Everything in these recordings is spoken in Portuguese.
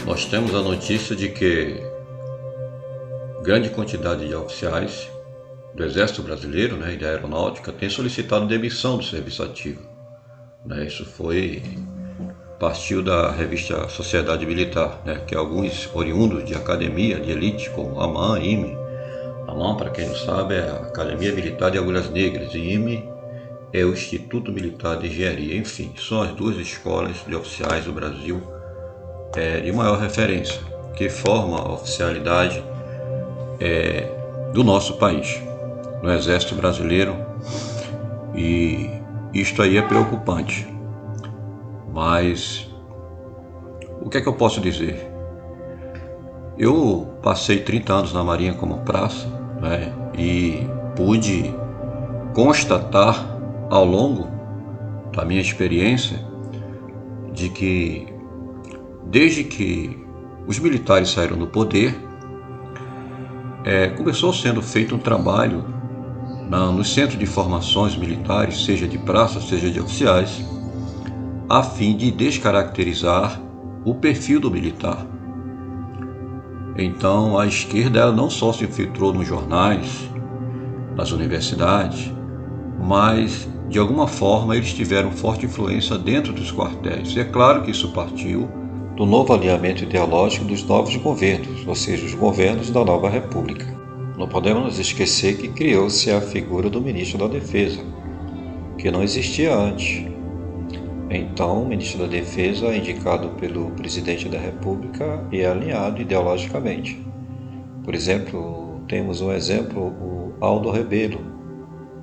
Nós temos a notícia de que grande quantidade de oficiais do Exército Brasileiro, e da Aeronáutica tem solicitado demissão do serviço ativo. Isso partiu da revista Sociedade Militar, que alguns oriundos de academia de elite, como AMAN, IME. AMAN, para quem não sabe, é a Academia Militar de Agulhas Negras, e IME é o Instituto Militar de Engenharia. Enfim, são as duas escolas de oficiais do Brasil de maior referência, que formam a oficialidade do nosso país, no Exército Brasileiro, e isto aí é preocupante. Mas o que é que eu posso dizer? Eu passei 30 anos na Marinha como praça, e pude constatar ao longo da minha experiência de que desde que os militares saíram do poder, começou sendo feito um trabalho nos centros de formações militares, seja de praça, seja de oficiais, a fim de descaracterizar o perfil do militar. Então, a esquerda ela não só se infiltrou nos jornais, nas universidades, mas, de alguma forma, eles tiveram forte influência dentro dos quartéis. E é claro que isso partiu do novo alinhamento ideológico dos novos governos, ou seja, os governos da nova república. Não podemos nos esquecer que criou-se a figura do ministro da Defesa, que não existia antes. Então, o ministro da Defesa é indicado pelo presidente da República e é alinhado ideologicamente. Por exemplo, temos um exemplo, o Aldo Rebelo,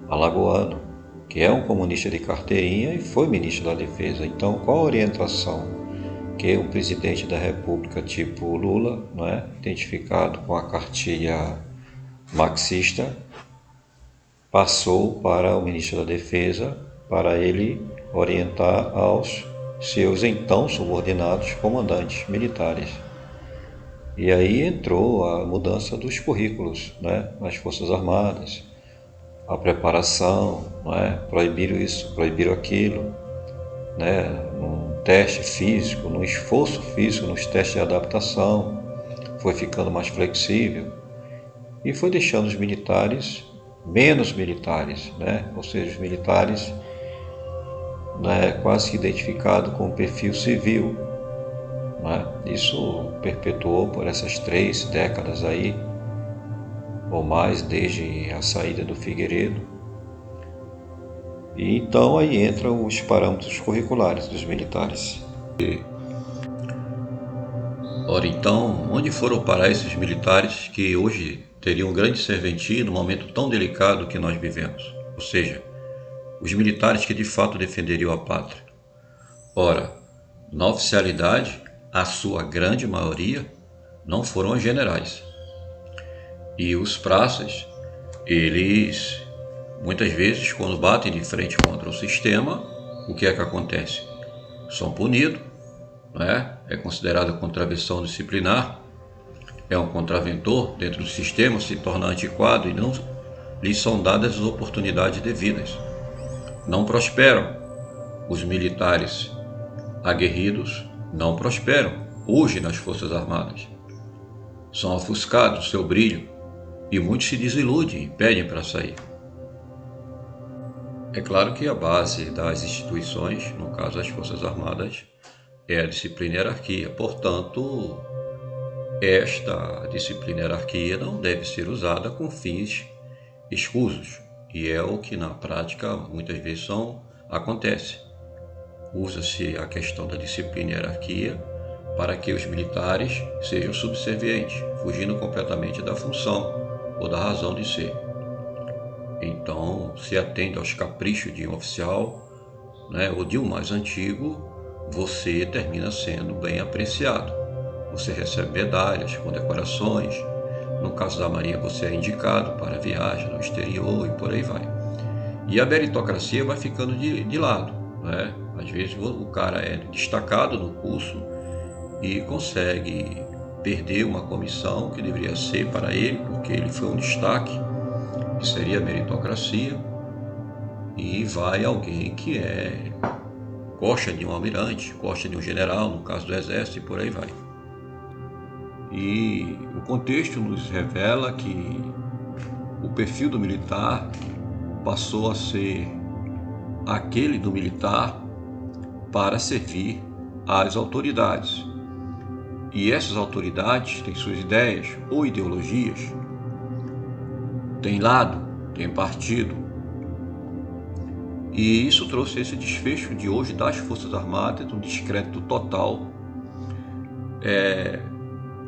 alagoano, que é um comunista de carteirinha e foi ministro da Defesa. Então, qual a orientação que um presidente da República tipo Lula, identificado com a cartilha marxista, passou para o ministro da Defesa para ele orientar aos seus então subordinados comandantes militares. E aí entrou a mudança dos currículos, nas Forças Armadas, a preparação, proibiram isso, proibiram aquilo, num teste físico, num esforço físico, nos testes de adaptação, foi ficando mais flexível e foi deixando os militares menos militares, ou seja, os militares quase que identificado com o perfil civil. Isso perpetuou por essas 3 décadas aí, ou mais, desde a saída do Figueiredo. E então aí entram os parâmetros curriculares dos militares. Ora, então, onde foram parar esses militares que hoje teriam grande serventia no momento tão delicado que nós vivemos? Ou seja, os militares que de fato defenderiam a pátria. Ora, na oficialidade, a sua grande maioria não foram os generais. E os praças, eles, muitas vezes, quando batem de frente contra o sistema, o que é que acontece? São punidos, é considerada contravenção disciplinar, é um contraventor dentro do sistema, se torna antiquado e não lhes são dadas as oportunidades devidas. Não prosperam. Os militares aguerridos não prosperam hoje nas Forças Armadas. São ofuscados seu brilho e muitos se desiludem e pedem para sair. É claro que a base das instituições, no caso as Forças Armadas, é a disciplina e hierarquia. Portanto, esta disciplina e hierarquia não deve ser usada com fins escusos. E é o que na prática muitas vezes acontece. Usa-se a questão da disciplina e hierarquia para que os militares sejam subservientes, fugindo completamente da função ou da razão de ser. Então, se atende aos caprichos de um oficial, ou de um mais antigo, você termina sendo bem apreciado. Você recebe medalhas, condecorações. No caso da Marinha, você é indicado para viagem no exterior e por aí vai. E a meritocracia vai ficando de lado. Às vezes o cara é destacado no curso e consegue perder uma comissão que deveria ser para ele, porque ele foi um destaque, que seria a meritocracia, e vai alguém que gosta de um almirante, gosta de um general, no caso do exército, e por aí vai. E o contexto nos revela que o perfil do militar passou a ser aquele do militar para servir às autoridades. E essas autoridades têm suas ideias ou ideologias, têm lado, têm partido. E isso trouxe esse desfecho de hoje das Forças Armadas, um descrédito total,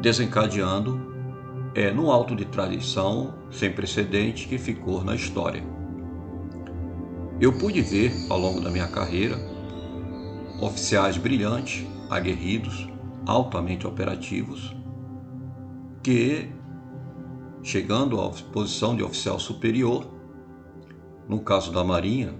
desencadeando num auto de traição sem precedente que ficou na história. Eu pude ver, ao longo da minha carreira, oficiais brilhantes, aguerridos, altamente operativos, que, chegando à posição de oficial superior, no caso da Marinha,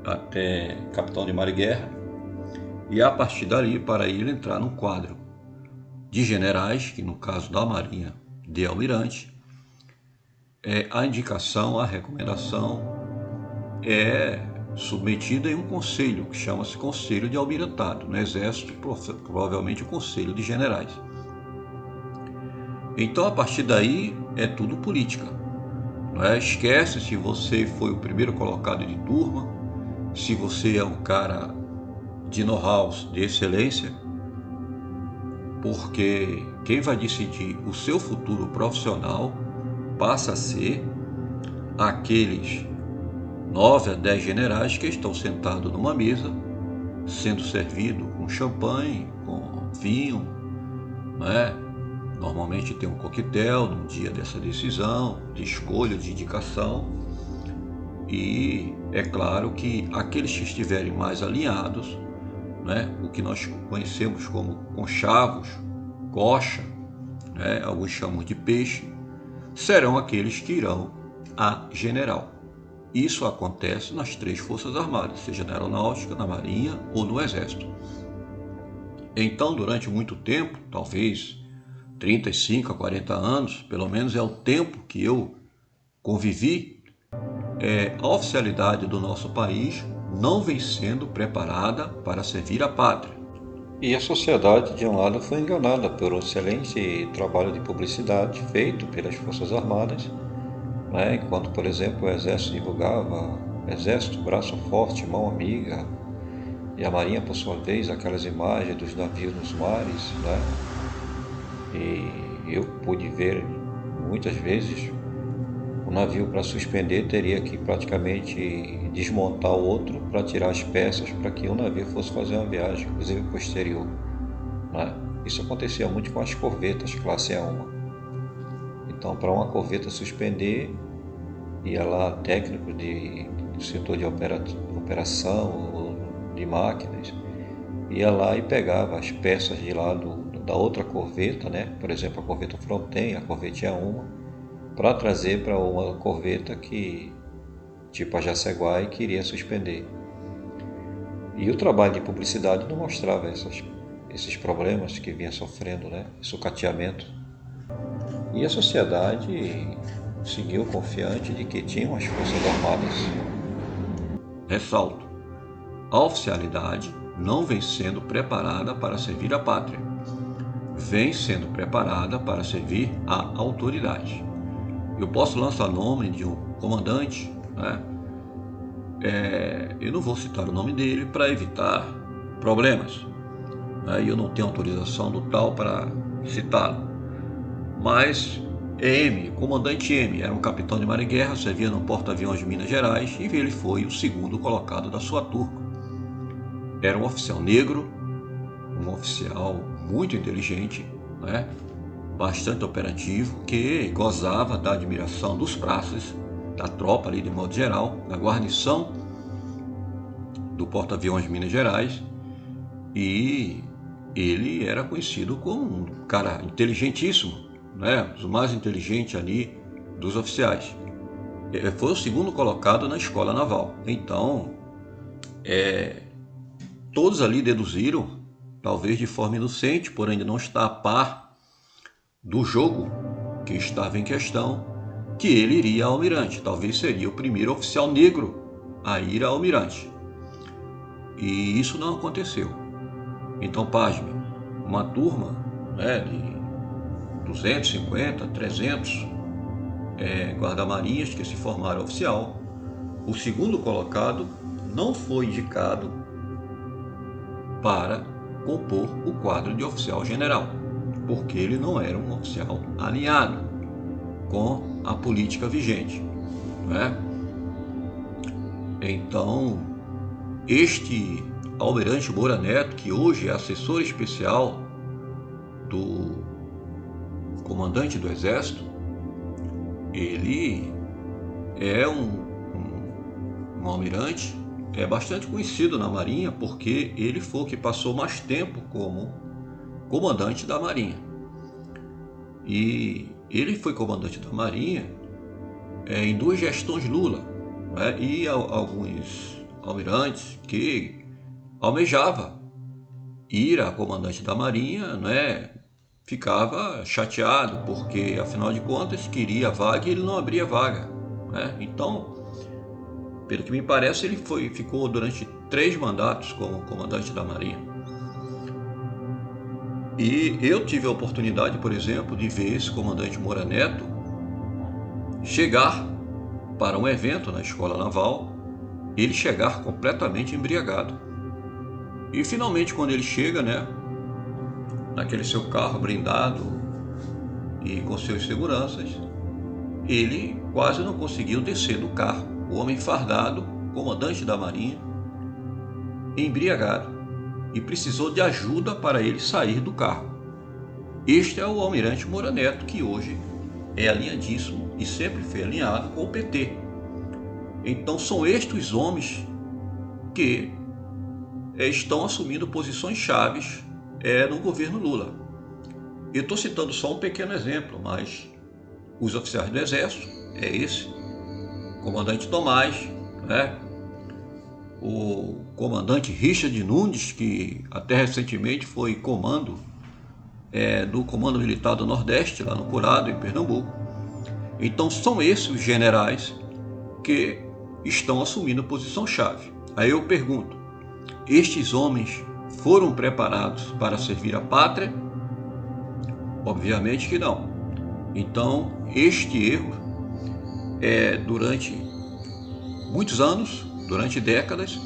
até capitão de mar e guerra, e a partir dali para ele entrar no quadro de generais, que no caso da Marinha, de almirante, a indicação, a recomendação é submetida em um conselho, que chama-se Conselho de Almirantado. No Exército, provavelmente o Conselho de Generais. Então, a partir daí, é tudo política. Não é? Esquece se você foi o primeiro colocado de turma, se você é um cara de know-how, de excelência, porque quem vai decidir o seu futuro profissional passa a ser aqueles 9 a 10 generais que estão sentados numa mesa, sendo servido com champanhe, com vinho, né? Normalmente tem um coquetel no dia dessa decisão, de escolha, de indicação, e é claro que aqueles que estiverem mais alinhados, né? O que nós conhecemos como conchavos, coxa, né? Alguns chamam de peixe, serão aqueles que irão a general. Isso acontece nas 3 Forças Armadas, seja na Aeronáutica, na Marinha ou no Exército. Então, durante muito tempo, talvez 35 a 40 anos, pelo menos é o tempo que eu convivi, a oficialidade do nosso país não vem sendo preparada para servir a pátria. E a sociedade, de um lado, foi enganada pelo excelente trabalho de publicidade feito pelas Forças Armadas, né? Enquanto, por exemplo, o Exército divulgava Exército, braço forte, mão amiga, e a Marinha, por sua vez, aquelas imagens dos navios nos mares, né? E eu pude ver muitas vezes o navio, para suspender, teria que praticamente desmontar o outro para tirar as peças para que o navio fosse fazer uma viagem, inclusive posterior, né? Isso acontecia muito com as corvetas classe A1. Então, para uma corveta suspender, ia lá técnico do setor de operação ou de máquinas, ia lá e pegava as peças de lá da outra corveta, né? Por exemplo, a corveta Fronten, a corveta A1, para trazer para uma corveta que, tipo a Jaceguai, queria suspender. E o trabalho de publicidade não mostrava esses problemas que vinha sofrendo, né? Sucateamento. E a sociedade seguiu confiante de que tinham as Forças Armadas. Ressalto: a oficialidade não vem sendo preparada para servir a pátria, vem sendo preparada para servir a autoridade. Eu posso lançar o nome de um comandante, né? Eu não vou citar o nome dele para evitar problemas, né? E eu não tenho autorização do tal para citá-lo. Mas M, comandante M, era um capitão de mar e guerra, servia no porta-aviões de Minas Gerais e ele foi o segundo colocado da sua turma. Era um oficial negro, um oficial muito inteligente, né? Bastante operativo, que gozava da admiração dos praças, da tropa ali de modo geral, da guarnição do porta-aviões de Minas Gerais, e ele era conhecido como um cara inteligentíssimo, né? O mais inteligente ali dos oficiais. Ele foi o segundo colocado na escola naval. Então, todos ali deduziram, talvez de forma inocente, por ainda não estar a par do jogo que estava em questão, que ele iria a almirante. Talvez seria o primeiro oficial negro a ir a almirante. E isso não aconteceu. Então, pasme, uma turma, né, de 250, 300 guarda-marinhas que se formaram oficial. O segundo colocado não foi indicado para compor o quadro de oficial general, porque ele não era um oficial alinhado com a política vigente, né? Então, este almirante Moura Neto, que hoje é assessor especial do comandante do Exército, ele é um almirante bastante conhecido na Marinha, porque ele foi o que passou mais tempo como comandante da Marinha. E ele foi comandante da Marinha em 2 gestões Lula, né? E alguns almirantes que almejava ir a comandante da Marinha, né, ficava chateado, porque afinal de contas queria vaga e ele não abria vaga, né? Então, pelo que me parece, ele ficou durante 3 mandatos como comandante da Marinha. E eu tive a oportunidade, por exemplo, de ver esse comandante Moura Neto chegar para um evento na Escola Naval, ele chegar completamente embriagado. E finalmente, quando ele chega, né, naquele seu carro blindado e com seus seguranças, ele quase não conseguiu descer do carro. O homem fardado, comandante da Marinha, embriagado, e precisou de ajuda para ele sair do carro. Este é o almirante Moura Neto, que hoje é alinhadíssimo e sempre foi alinhado com o PT. Então são estes os homens que estão assumindo posições chaves no governo Lula. Eu estou citando só um pequeno exemplo, mas os oficiais do Exército é esse, comandante Tomás, né? O comandante Richard Nunes, que até recentemente foi comando do Comando Militar do Nordeste, lá no Curado, em Pernambuco. Então são esses os generais que estão assumindo posição-chave. Aí eu pergunto, estes homens foram preparados para servir a pátria? Obviamente que não. Então, este erro durante muitos anos, durante décadas,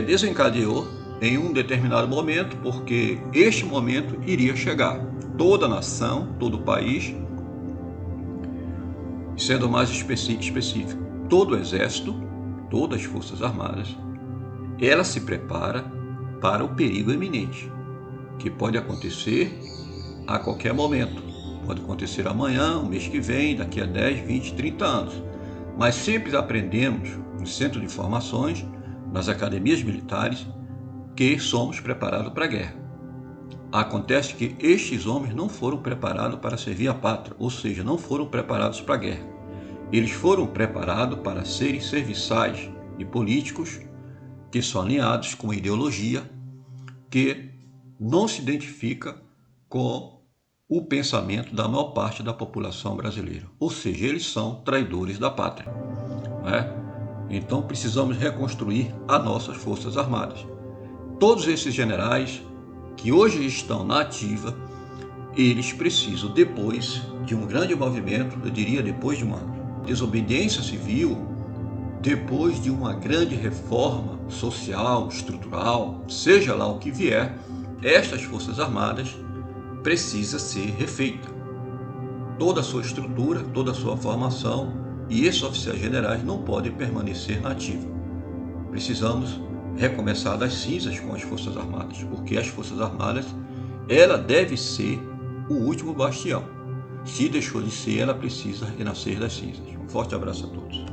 desencadeou em um determinado momento, porque este momento iria chegar. Toda a nação, todo o país, sendo mais específico, todo o Exército, todas as Forças Armadas, ela se prepara para o perigo iminente, que pode acontecer a qualquer momento. Pode acontecer amanhã, o mês que vem, daqui a 10, 20, 30 anos. Mas sempre aprendemos no centro de formações, nas academias militares, que somos preparados para a guerra. Acontece que estes homens não foram preparados para servir a pátria, ou seja, não foram preparados para a guerra. Eles foram preparados para serem serviçais e políticos que são alinhados com uma ideologia que não se identifica com o pensamento da maior parte da população brasileira. Ou seja, eles são traidores da pátria, né? Então precisamos reconstruir as nossas Forças Armadas. Todos esses generais que hoje estão na ativa, eles precisam, depois de um grande movimento, eu diria depois de uma desobediência civil, depois de uma grande reforma social, estrutural, seja lá o que vier, estas Forças Armadas precisa ser refeita. Toda a sua estrutura, toda a sua formação, e esses oficiais generais não podem permanecer na ativa. Precisamos recomeçar das cinzas com as Forças Armadas, porque as Forças Armadas, ela deve ser o último bastião. Se deixou de ser, ela precisa renascer das cinzas. Um forte abraço a todos.